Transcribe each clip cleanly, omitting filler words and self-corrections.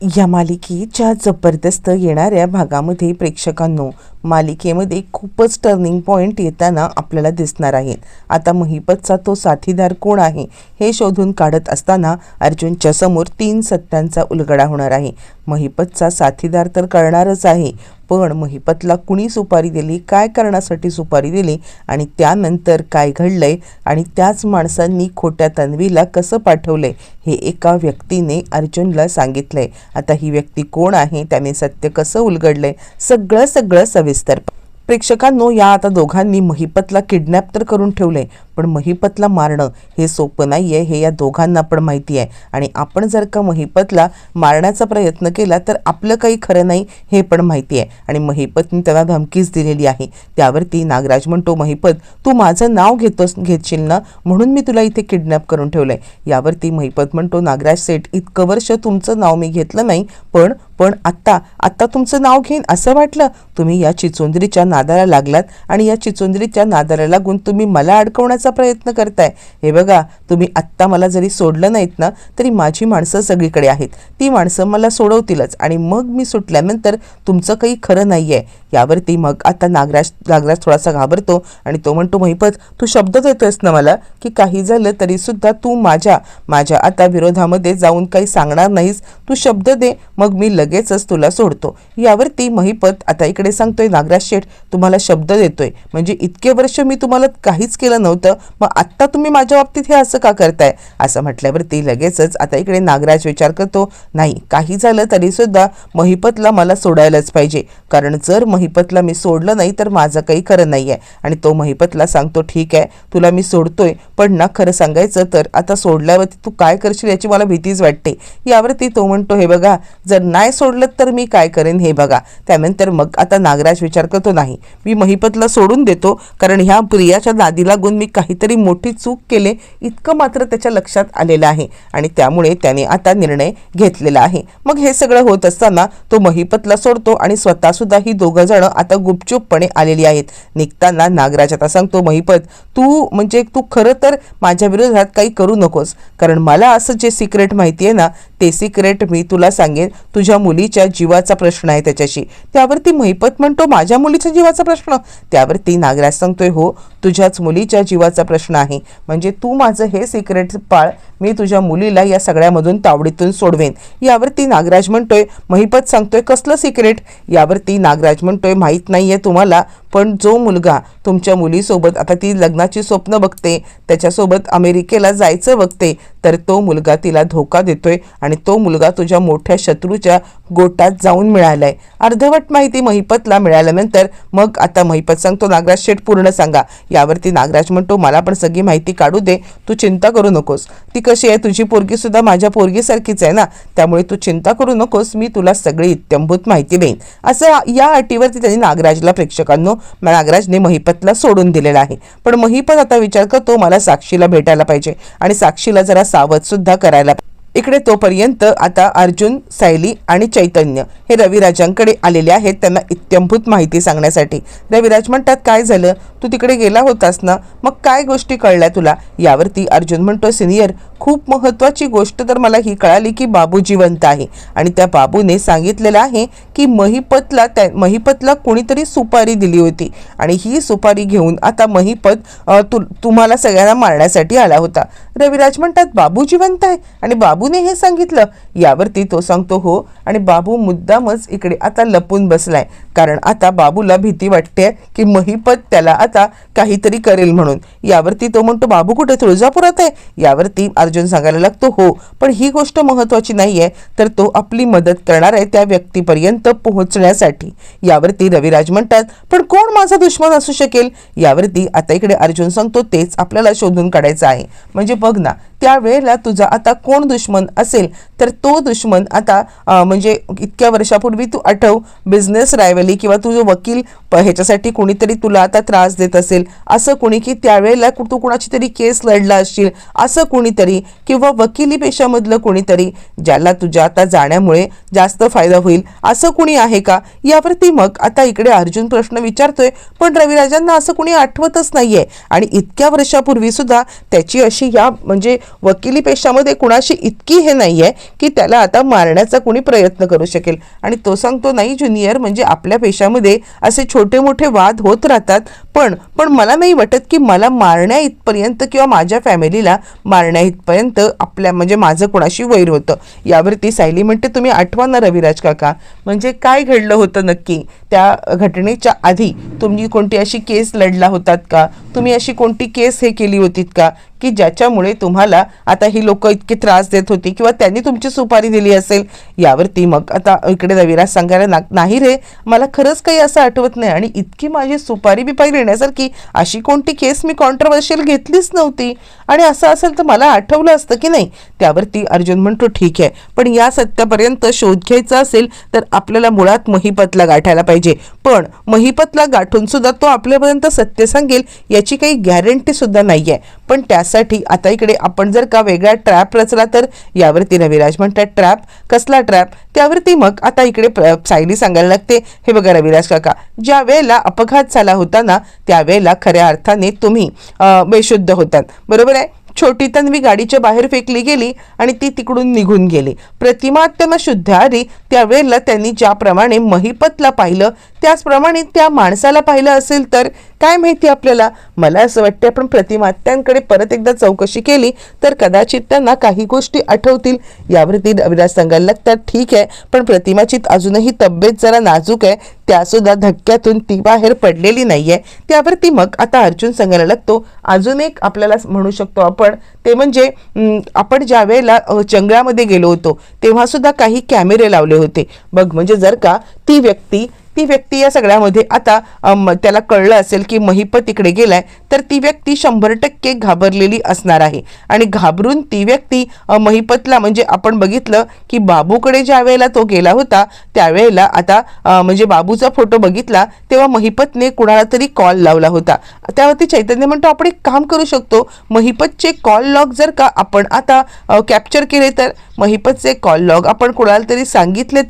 या मालिकेच्या जबरदस्त येणाऱ्या भागामध्ये प्रेक्षकांनो मालिकेमध्ये खूपच टर्निंग पॉइंट येताना आपल्याला दिसणार आहेत। आता महिपतचा तो साथीदार कोण आहे हे शोधून काढत असताना अर्जुनच्या समोर 3 सत्यांचा उलगडा होणार आहे। महिपतचा साथीदार तर कळणारच आहे, पण महिपतला कुणी सुपारी दिली, काय करण्यासाठी सुपारी दिली आणि त्यानंतर काय घडलंय आणि त्याच माणसांनी खोट्या तन्वीला कसं पाठवलंय हे एका व्यक्तीने अर्जुनला सांगितलंय। आता ही व्यक्ती कोण आहे, त्याने सत्य कसं उलगडलंय, सगळं सविस्तर प्रेक्षकांनो या आता दोघांनी महिपतला किडनॅप तर करून ठेवले, पण महिपतला मारणं हे सोपं नाहीये हे या दोघांना पण माहिती आहे। आणि आपण जर का महिपतला मारण्याचा प्रयत्न केला तर आपलं काही खरं नाही हे पण माहिती आहे आणि महिपतने त्याला धमकीच दिलेली आहे। त्यावरती नागराज म्हणतो, महिपत तू माझं नाव घेशील ना, म्हणून मी तुला इथे किडनॅप करून ठेवलंय। यावरती महिपत म्हणतो, नागराज सेठ इतकं वर्ष तुमचं नाव मी घेतलं नाही, पण आत्ता तुमचं नाव घेईन असं वाटलं? तुम्ही या चिचोंदरीच्या नादाला लागलात आणि या चिचोंदरीच्या नादाला लागून तुम्ही मला अडकवण्याचा प्रयत्न करताय। हे बघा, तुम्ही आत्ता मला जरी सोडलं नाहीत ना तरी माझी माणसं सगळीकडे आहेत, ती माणसं मला सोडवतीलच आणि मग मी सुटल्यानंतर तुमचं काही खरं नाहीये। यावरती मग आता नागराज थोडासा घाबरतो आणि तो म्हणतो, महिपत तू शब्द देतोयस ना मला की काही झालं तरी सुद्धा तू माझ्या आता विरोधामध्ये जाऊन काही सांगणार नाहीस, तू शब्द दे मग मी लगेचच तुला सोडतो। यावरती महिपत आता इकडे सांगतोय, नागराज शेठ तुम्हाला शब्द देतोय म्हणजे इतके वर्ष मी तुम्हाला काहीच केलं नव्हतं, मग आत्ता तुम्ही माझ्या बाबतीत हे असं का करताय? असं म्हटल्यावरती लगेचच आता इकडे नागराज विचार करतो, नाही काही झालं तरी सुद्धा महिपतला मला सोडायलाच पाहिजे, कारण जर महिपतला मी सोडलं नाही तर माझं काही खरं नाही आहे। आणि तो महिपतला सांगतो, ठीक आहे तुला मी सोडतोय, पण ना खरं सांगायचं तर आता सोडल्यावरती तू काय करशील याची मला भीतीच वाटते। यावरती तो म्हणतो, हे बघा जर नाही सोडलं तर मी काय करेन हे बघा। त्यानंतर मग आता नागराज विचार करतो, नाही मी महिपतला सोडून देतो, कारण ह्या प्रियाच्या नादी लागून मी काहीतरी मोठी चूक केले इतकं मात्र त्याच्या लक्षात आलेलं आहे आणि त्यामुळे त्याने आता निर्णय घेतलेला आहे। मग हे सगळं होत असताना तो महिपतला सोडतो आणि स्वतः सुद्धा ही दोघं जण आता गुपचूपपणे आलेली आहेत। निघताना नागराज आता सांगतो, महिपत तू खरं तर माझ्या विरोधात काही करू नकोस, कारण मला असं जे सिक्रेट माहिती आहे ना ते सिक्रेट मी तुला सांगेन, तुझ्या मुलीच्या जीवाचा प्रश्न आहे त्याच्याशी। त्यावरती महिपत म्हणतो, माझ्या मुलीच्या जीवाचा प्रश्न? त्यावरती नागराज सांगतोय, हो तुझ्याच मुलीच्या जीवाचा प्रश्न आहे, म्हणजे तू माझं हे सिक्रेट पाळ, मी तुझ्या मुलीला या सगळ्यामधून तावडीतून सोडवेन। यावरती नागराज म्हणतोय, महिपत सांगतोय कसलं सिक्रेट? यावरती नागराज म्हणतोय, माहीत नाहीये तुम्हाला, पण जो मुलगा तुमच्या मुलीसोबत आता ती लग्नाची स्वप्न बघते, त्याच्यासोबत अमेरिकेला जायचं बघते, तर तो मुलगा तिला धोका देतोय आणि तो मुलगा तुझ्या मोठ्या शत्रूच्या गोटात जाऊन मिळालाय। अर्धवट माहिती महिपतला मिळाल्यानंतर मग आता महिपत सांगतो, नागराज शेठ पूर्ण सांगा। यावरती नागराज म्हणतो, मला पण सगळी माहिती काढू दे, तू चिंता करू नकोस, ती कशी आहे तुझी पोरगी सुद्धा माझ्या पोरगीसारखीच आहे ना, त्यामुळे तू चिंता करू नकोस, मी तुला सगळी इत्थंभूत माहिती देईन। असं या अटीवरती त्यांनी नागराजला नागराजने महिपतला सोडून दिलेला आहे। पण महिपत आता विचार करतो, मला साक्षीला भेटायला पाहिजे आणि साक्षीला जरा सावध सुद्धा करायला। इकडे तोपर्यंत आता अर्जुन, सायली आणि चैतन्य हे रविराजांकडे आलेले आहेत त्यांना इत्थंभूत माहिती सांगण्यासाठी। रविराज म्हणतात, काय झालं, तू तिकडे गेला होतास ना, मग काय गोष्टी कळल्या तुला? यावरती अर्जुन म्हणतो, सिनियर खूप महत्त्वाची गोष्ट तर मला ही कळाली की बाबू जिवंत आहे आणि त्या बाबूने सांगितलेलं आहे की महिपतला कोणीतरी सुपारी दिली होती आणि ही सुपारी घेऊन आता महिपत तुम्हाला सगळ्यांना मारण्यासाठी आला होता। रविराज म्हणतात, बाबू जिवंत आहे आणि बाबूने हे सांगितलं? यावरती तो सांगतो, हो, आणि बाबू मुद्दामच इकडे आता लपून बसलाय, कारण आता बाबूला भीती वाटते की महिपत त्याला आता काहीतरी करेल म्हणून। यावरती तो म्हणतो, बाबू कुठे, तुळजापुरात आहे? यावरती अर्जुन सांगायला लागतो, हो, पण ही गोष्ट महत्त्वाची नाहीये, तर तो आपली मदत करणार आहे त्या व्यक्तीपर्यंत पोहोचण्यासाठी। यावरती रविराज म्हणतात, पण कोण माझा दुश्मन असू शकेल? यावरती आता इकडे अर्जुन सांगतो, तेच आपल्याला शोधून काढायचं आहे। म्हणजे बघ ना, त्यावेळेला तुझा आता कोण दुश्मन असेल, तर तो दुश्मन आता म्हणजे इतक्या वर्षापूर्वी तू आठव, बिझनेस रायव्हली किंवा तुझं वकील ह्याच्यासाठी कोणीतरी तुला आता त्रास देत असेल, असं कोणी की त्यावेळेला तू कोणाची तरी केस लढला असशील, असं कोणीतरी, किंवा वकिली पेशामधलं कोणीतरी ज्याला तुझ्या आता जाण्यामुळे जास्त फायदा होईल, असं कोणी आहे का? यावरती मग आता इकडे अर्जुन प्रश्न विचारतोय, पण रविराजांना असं कोणी आठवतच नाहीये आणि इतक्या वर्षापूर्वी सुद्धा त्याची अशी या म्हणजे वकिली पेशामध्ये कुणाशी इतकी हे नाहीये की त्याला आता मारण्याचा कुणी प्रयत्न करू शकेल. आणि तो सांगतो नाही ज्युनियर, म्हणजे आपल्या पेशामध्ये असे छोटे मोठे वाद होत राहतात, पण मला नाही वाटत की मला मारण्या इथपर्यंत किंवा माझ्या फॅमिलीला मारण्या इथपर्यंत आपल्या म्हणजे माझं कोणाशी वैर होतं. यावरती सायली म्हणते तुम्ही आठवा ना रविराज काका, म्हणजे काय घडलं होतं नक्की त्या घटनेच्या आधी? तुम्ही कोणती अशी केस लढला होतात का? तुम्ही अशी कोणती केस हे केली होतीत का की ज्याच्यामुळे तुम्हाला आता ही लोक इतके त्रास देत होती किंवा त्यांनी तुमची सुपारी दिली असेल? यावरती मग आता इकडे रविराज सांगायला नाही रे, मला खरंच काही असं आठवत नाही आणि इतकी माझी सुपारी बिपारी देण्यासारखी अशी कोणती केस मी कॉन्ट्रोवर्शियल घेतलीच नव्हती, आणि असं असेल तर मला आठवलं असतं की नाही. त्यावरती अर्जुन म्हणतो ठीक आहे, पण या सत्यापर्यंत शोध घ्यायचा असेल तर आपल्याला मुळात महिपतला गाठायला पाहिजे. पण महिपतला गाठून सुद्धा तो आपल्यापर्यंत सत्य सांगेल याची काही गॅरंटी सुद्धा नाहीये. पण त्यासाठी आता इकडे आपण जर का वेगळा ट्रॅप रचला तर? यावरती रविराज म्हणतात ट्रॅप? कसला ट्रॅप? त्यावरती मग आता इकडे सायली सांगायला लागते हे बघा रविराज काका, ज्या वेळेला अपघात झाला होता ना त्यावेळेला खऱ्या अर्थाने तुम्ही बेशुद्ध होतात, बरोबर आहे. छोटी तन्वी गाडीच्या बाहेर फेकली गेली आणि ती तिकडून निघून गेली. प्रतिमा त्यांना शुद्ध आली त्यावेळेला त्यांनी ज्याप्रमाणे महिपतला पाहिलं त्याचप्रमाणे त्या माणसाला पाहिलं असेल तर काय माहिती आपल्याला. मला असं वाटतं आपण प्रतिमात्यांकडे परत एकदा चौकशी केली तर कदाचित त्यांना काही गोष्टी आठवतील. यावरती रविराज सांगायला लागतात ठीक आहे, पण प्रतिमाची अजूनही तब्येत जरा नाजूक आहे, त्यासुद्धा धक्क्यातून ती बाहेर पडलेली नाहीये. त्यावरती मग आता अर्जुन सांगायला लागतो अजून एक आपल्याला म्हणू शकतो आपण, ते म्हणजे आपण ज्या वेळेला जंगलामध्ये गेलो होतो तेव्हा सुद्धा काही कॅमेरे लावले होते बघ. म्हणजे जर का ती व्यक्ती या सगळ्यामध्ये आता त्याला कळलं असेल की महिपत इकडे गेलाय तर ती व्यक्ती 100% घाबरलेली असणार आहे. आणि घाबरून ती व्यक्ती महिपतला म्हणजे आपण बघितलं की बाबूकडे ज्या वेळेला तो गेला होता त्यावेळेला आता म्हणजे बाबूचा फोटो बघितला तेव्हा महिपतने कुणाला तरी कॉल लावला होता. त्यावरती चैतन्य म्हणतो आपण एक काम करू शकतो, महिपतचे कॉल लॉग जर का आपण आता कॅप्चर केले तर, महिपतचे कॉल लॉग आपण कुणाला तरी सांगितले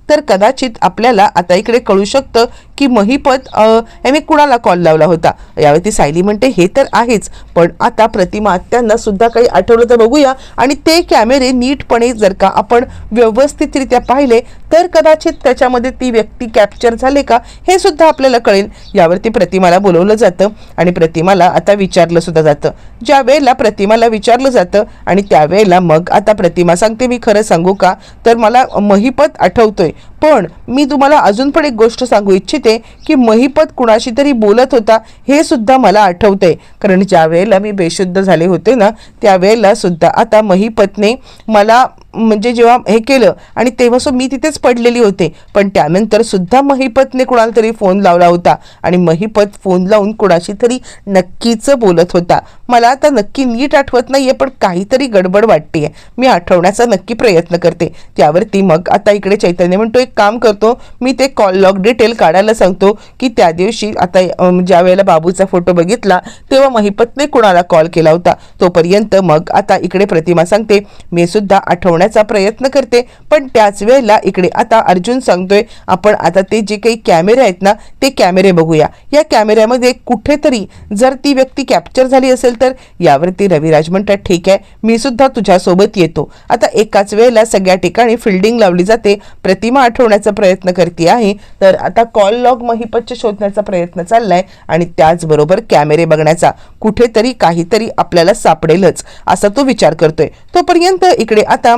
तर कदाचित आपल्याला आता इकडे कळू शकतं की महिपत याने कुणाला कॉल लावला होता. यावरती सायली म्हणते हे तर आहेच, पण आता प्रतिमा त्यांना सुद्धा काही आठवलं तर बघूया, आणि ते कॅमेरे नीटपणे जर का आपण व्यवस्थितरित्या पाहिले तर कदाचित त्याच्यामध्ये ती व्यक्ती कॅप्चर झाले का हे सुद्धा आपल्याला कळेल. यावरती प्रतिमाला बोलवलं जातं आणि प्रतिमाला आता विचारलं सुद्धा जातं. ज्या वेळेला प्रतिमाला विचारलं जातं आणि त्यावेळेला मग आता प्रतिमा सांगते मी खरं सांगू का तर मला महिपत आठवतोय, पण मी तुम्हाला अजून पण एक गोष्ट सांगू इच्छिते की महिपत कुणाशी तरी बोलत होता हे सुद्धा मला आठवतंय, कारण ज्या वेळेला मी बेशुद्ध झाले होते ना त्यावेळेला सुद्धा आता महिपतने मला म्हणजे जेव्हा हे केलं आणि तेव्हा मी तिथेच पडलेली होते, पण त्यानंतर सुद्धा महिपतने कुणाला तरी फोन लावला होता आणि महिपत फोन लावून कुणाशी तरी नक्कीच बोलत होता. मला आता नक्की नीट आठवत नाहीये पण काहीतरी गडबड वाटतेय, मी आठवण्याचा नक्की प्रयत्न करते. त्यावरती मग आता इकडे चैतन्य म्हणतो एक काम करतो, मी ते कॉल लॉग डिटेल काढायला सांगतो की त्या दिवशी आता ज्या वेळेला बाबूचा फोटो बघितला तेव्हा महिपतने कुणाला कॉल केला होता. तोपर्यंत मग आता इकडे प्रतिमा सांगते मी सुद्धा आठवण्याचा प्रयत्न करते, पण त्याच वेळेला इकडे आता अर्जुन सांगतोय आपण आता ते जे काही कॅमेरे आहेत ना ते कॅमेरे बघूया. या कॅमेऱ्यामध्ये कुठेतरी जर ती व्यक्ती कॅप्चर झाली असेल तर? यावरती रविराज म्हणतात ठीक आहे मी सुद्धा तुझ्यासोबत येतो. आता एकाच वेळेला सगळ्या ठिकाणी फिल्डिंग लावली जाते. प्रतिमा आठवण्याचा प्रयत्न करते आहे तर आता कॉल लॉग महिपतचे शोधण्याचा प्रयत्न चाललाय आणि त्याचबरोबर कॅमेरे बघण्याचा, कुठेतरी काहीतरी आपल्याला सापडेलच असा तो विचार करतोय. तोपर्यंत इकडे आता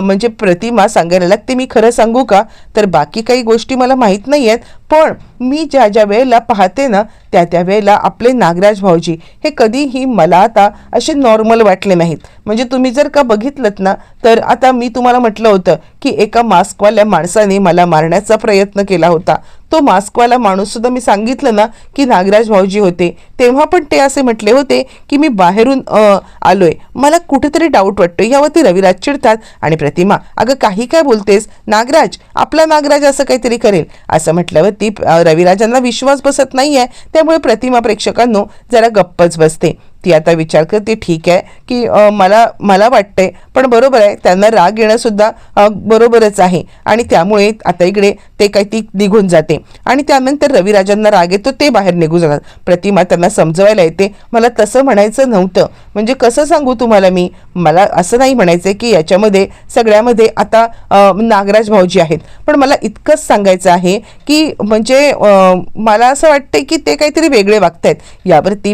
म्हणजे प्रतिमा सांगायला लागते मी खरं सांगू का तर बाकी काही गोष्टी मला माहीत नाही आहेत, पण मी ज्या ज्या वेळेला पाहते ना त्या वेळेला आपले नागराज भाऊजी हे कधीही मला आता असे नॉर्मल वाटले नाहीत. म्हणजे तुम्ही जर का बघितलत ना तर आता मी तुम्हाला म्हटलं होतं की एका मास्कवाल्या माणसाने मला मारण्याचा प्रयत्न केला होता. तो मास्कवाला माणूस सुद्धा मी सांगितलं ना की नागराज भाऊजी होते, तेव्हा पण ते असे म्हटले होते की मी बाहेरून आलोय, मला कुठेतरी डाऊट वाटतो. यावरती रविराज चिडतात आणि प्रतिमा अगं काही काय बोलतेस, नागराज आपला नागराज असं काहीतरी करेल असं म्हटल्यावरती रविराजांना विश्वास बसत नाहीये. त्यामुळे प्रतिमा प्रेक्षकांनो जरा गप्पच बसते. ती आता विचार करते, ठीक आहे की मला वाटतंय, पण बरोबर आहे, त्यांना राग येणं सुद्धा बरोबरच आहे. आणि त्यामुळे आता इकडे ते काही ती निघून जाते आणि त्यानंतर रविराजांना राग येतो, ते बाहेर निघून जातात. प्रतिमा त्यांना समजवायला येते, मला तसं म्हणायचं नव्हतं, म्हणजे कसं सांगू तुम्हाला, मला असं नाही म्हणायचं की याच्यामध्ये सगळ्यामध्ये आता नागराज भाऊजी आहेत, पण मला इतकंच सांगायचं आहे की म्हणजे मला असं वाटतंय की ते काहीतरी वेगळे वागतायत. यावरती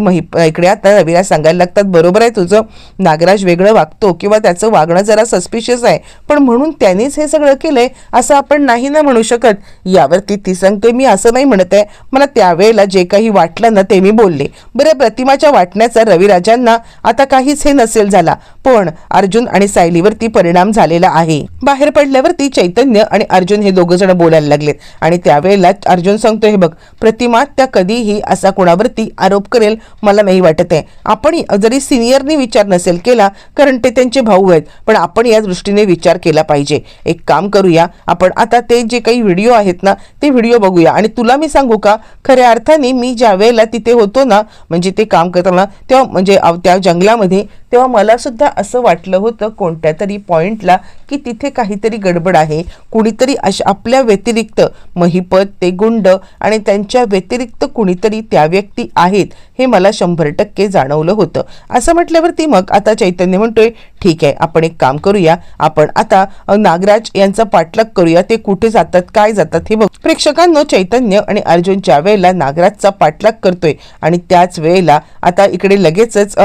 इकडे आता रविराज सांगायला लागतात, बरोबर आहे तुझं, नागराज वेगळं वागतो किंवा त्याचं वागणं जरा सस्पिशियस आहे, पण म्हणून त्यानेच हे सगळं केलंय असं आपण नाही ना म्हणू शकत. यावरती ती सांगते, मी असं नाही म्हणत आहे, मला त्यावेळेला जे काही वाटलं ना ते मी बोलले. बरं, प्रतिमाच्या वाटण्याचा रविराजांना आता काहीच हे नसेल झाला, पण अर्जुन आणि सायलीवरती परिणाम झालेला आहे. बाहेर पडल्यावरती चैतन्य आणि अर्जुन हे दोघं जण बोलायला लागलेत आणि त्यावेळेला अर्जुन सांगतो, हे बघ प्रतिमा, त्या कधीही असा कोणावरती आरोप करेल मला नाही वाटत आहे. आपण जरी सिनियरनी विचार नसेल केला, कारण ते त्यांचे भाऊ आहेत, पण आपण या दृष्टीने विचार केला पाहिजे. एक काम करूया, आपण आता ते जे काही व्हिडिओ आहेत ना ते व्हिडिओ बघूया. आणि तुला मी सांगू का, खऱ्या अर्थाने मी ज्या वेळेला तिथे होतो ना, म्हणजे ते काम करताना, तेव्हा म्हणजे त्या जंगलामध्ये, तेव्हा मला सुद्धा असं वाटलं होतं कोणत्या तरी पॉइंटला की तिथे काहीतरी गडबड आहे. कुणीतरी आपल्या व्यतिरिक्त, महिपत, ते गुंड आणि त्यांच्या व्यतिरिक्त कुणीतरी त्या व्यक्ती आहेत, हे मला 100% जाणवलं होतं. असं म्हटल्यावरती मग आता चैतन्य म्हणतोय, ठीक आहे, आपण एक काम करूया, आपण आता नागराज यांचा पाठलाग करूया, ते कुठे जातात, काय जातात हे बघ. प्रेक्षकांनो, चैतन्य आणि अर्जुन ज्या वेळेला नागराजचा पाठलाग करतोय आणि त्याच वेळेला आता इकडे लगेचच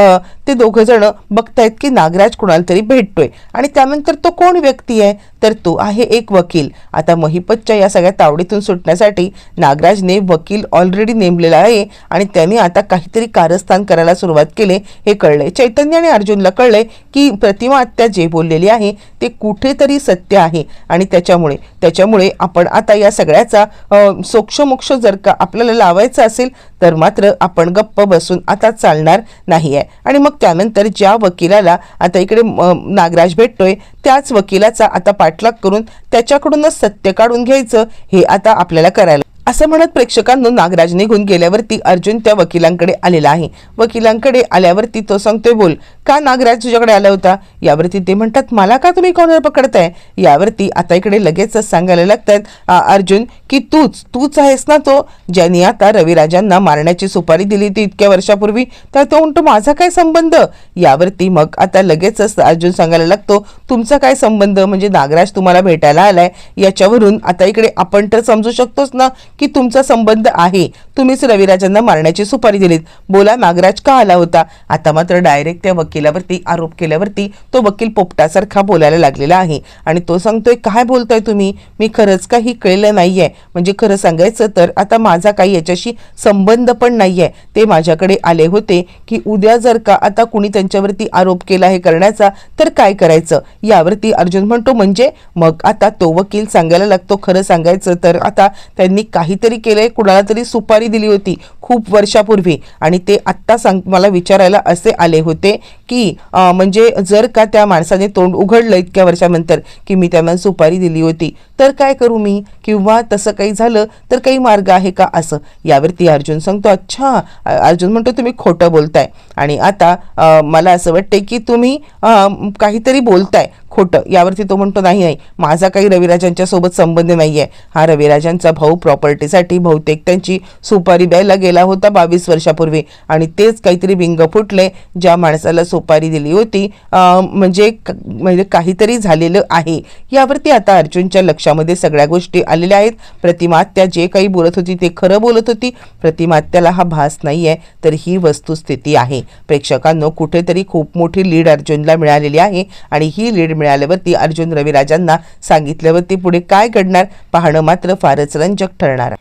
ते दोघं जण बघतायत की नागराज कुणाला तरी भेटतोय आणि त्यानंतर तो कोण व्यक्ती आहे, तर तो आहे एक वकील. आता महिपतच्या या सगळ्या तावडीतून सुटण्यासाठी नागराजने वकील ऑलरेडी नेमलेला आहे आणि त्याने आता काहीतरी कारस्थान करायला सुरुवात केले हे कळले. चैतन्य आणि अर्जुनला कळले की प्रतिमा आत्या जे बोललेली आहे ते कुठेतरी सत्य आहे आणि त्याच्यामुळे आपण आता या सगळ्याचा सोक्षमोक्ष जर का आपल्याला लावायचा असेल तर मात्र आपण गप्प बसून आता चालणार नाही आहे. आणि मग त्यानंतर ज्या वकिलाला आता इकडे नागराज भेटतोय त्याच वकिलाचा आता पाठलाग करून त्याच्याकडूनच सत्य काढून घ्यायचं हे आता आपल्याला करायला. असं म्हणत प्रेक्षकांनो, नागराज निघून गेल्यावरती अर्जुन त्या वकिलांकडे आलेला आहे. वकिलांकडे आल्यावरती तो सांगतोय, बोल, का नागराज तुझ्याकडे आला होता? यावरती ते म्हणतात, मला का तुम्ही कॉर्नर पकडताय? यावरती आता इकडे लगेचच सांगायला लागतात अर्जुन की तूच आहेस ना तो ज्यांनी आता रविराजांना मारण्याची सुपारी दिली ती इतक्या वर्षापूर्वी, तर तो म्हणतो माझा काय संबंध? यावरती मग आता लगेचच अर्जुन सांगायला लागतो, तुमचा काय संबंध म्हणजे नागराज तुम्हाला भेटायला आलाय, याच्यावरून आता इकडे आपण तर समजू शकतोच ना की तुमचा संबंध आहे, तुम्हीच रविराजांना मारण्याची सुपारी दिलीत. बोला, नागराज का आला होता? आता मात्र डायरेक्ट त्या वकिलावरती आरोप केल्यावरती तो वकील पोपटासारखा बोलायला लागलेला आहे आणि तो सांगतोय, काय बोलताय तुम्ही? मी खरंच काही कळलं नाहीये, म्हणजे खरं सांगायचं तर आता माझा काही याच्याशी संबंध पण नाहीये. ते माझ्याकडे आले होते की उद्या जर का आता कुणी त्यांच्यावरती आरोप केला हे करण्याचा तर काय करायचं? यावरती अर्जुन म्हणतो, म्हणजे मग आता तो वकील सांगायला लागतो, खरं सांगायचं तर आता त्यांनी काहीतरी केलंय, कुणाला तरी सुपारी दिली होती खूप वर्षापूर्वी आणि ते आत्ता मला विचारायला असे आले होते की म्हणजे जर का त्या माणसाने तोंड उघडलं इतक्या वर्षानंतर की मी त्यांना सुपारी दिली होती तर काय करू मी, किंवा तसं काही झालं तर काही मार्ग आहे का असं. यावरती अर्जुन सांगतो, अच्छा. अर्जुन म्हणतो, तुम्ही खोटं बोलताय आणि आता मला असं वाटते की तुम्ही काहीतरी बोलताय खोटं. यावरती तो म्हणतो, नाही, माझा काही रविराजांच्या सोबत संबंध नाहीये. हा रविराजांचा भाऊ प्रॉपर्टीसाठी बहुतेक त्यांची सुपारी द्यायला गेला होता 22 वर्षापूर्वी आणि तेच काहीतरी बिंग फुटले, ज्या माणसाला सुपारी दिली होती म्हणजे काहीतरी झालेलं आहे. यावरती आता अर्जुनच्या लक्षामध्ये सगळ्या गोष्टी आलेल्या आहेत. प्रतिमा आत्या जे काही बोलत होती ते खरं बोलत होती. प्रतिमा आत्याला हा भास नाहीये, तर ही वस्तुस्थिती आहे. प्रेक्षकांनो, कुठेतरी खूप मोठी लीड अर्जुनला मिळालेली आहे आणि ही लीड मिळाल्यावरती अर्जुन रविराजांना सांगितल्यावरती पुढे काय घडणार पाहणं मात्र फारच रंजक ठरणार.